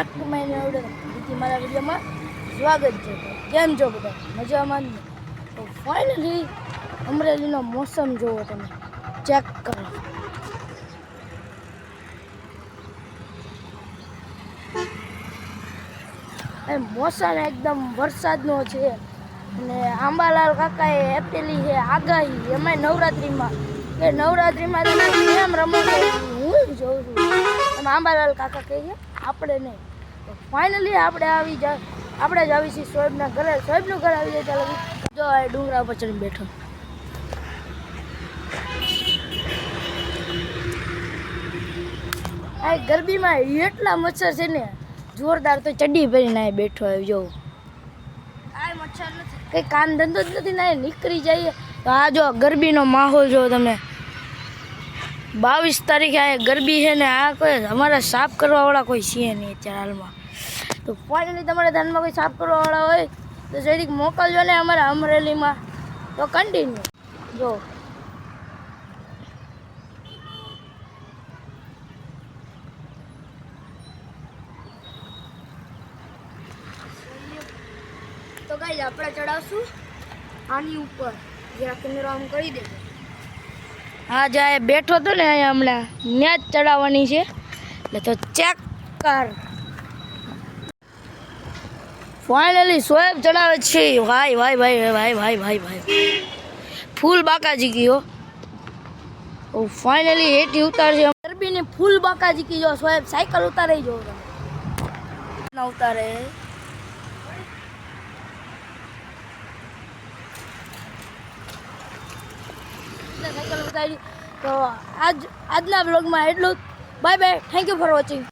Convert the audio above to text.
Back to my video મારા વિડીયોમાં સ્વાગત છે। કેમ છો બધા? મજામાં ને? તો ફાઇનલી અમરેલીનો મોસમ જોવો તમે, ચેક કરો। મોસમ એકદમ વરસાદનો છે અને આંબાલાલ કાકાએ આપેલી છે આગાહી, એમાં નવરાત્રિમાં કે નવરાત્રિમાં તમે કેમ રમો છો હું જોઉં છું, એમ આંબાલાલ કાકા કહે છે, આપણે નહીં। તો ફાઇનલી આપણે જ આવી છીએ સોહેબના ઘરે। સોહેબનું ઘર આવી જાય ચાલો જો આ ડુંગરા પર ચડીને બેઠો। આ ગરબીમાં એટલા મચ્છર છે ને જોરદાર, તો ચડ્ડી પહેરીને આ બેઠો આવ્યો જો આ મચ્છર નથી, કંઈ કામ ધંધો જ નથી ને નીકળી જઈએ તો આ જો ગરબીનો માહોલ જો તમે। 22 તારીખે આ ગરબી છે ને આ કોઈ અમારા સાફ કરવાવાળા કોઈ છે નહીં અત્યારે હાલમાં। તો ફાઇનલી તમારા ધ્યાનમાં કોઈ સાફ કરવાવાળા હોય તો જરીક મોકલજો ને અમારા અમરેલીમાં। તો કન્ટિન્યુ જો તો ગાઈસ આપણે ચડાવશું આની ઉપર, જરા કેમેરો આમ કરી દેજો। હા જ્યાં બેઠો હતો ને અહીંયા હમણાં ત્યાં જ ચડાવવાની છે, એટલે તો ચેક કર। ફાઇનલી સોહેબ ચડાવે છે, ભાઈ ભાઈ ભાઈ ભાઈ ભાઈ ભાઈ ભાઈ ફૂલ બાકાજી કી હો। ફાઇનલી હેઠી ઉતારશે ગરબીની ફૂલ બાકાજી કી જો સોહેબ સાયકલ ઉતારે જો ના ઉતારે સાયકલ ઉતારી। તો આજના બ્લોગમાં એટલું, bye bye, thank you for watching.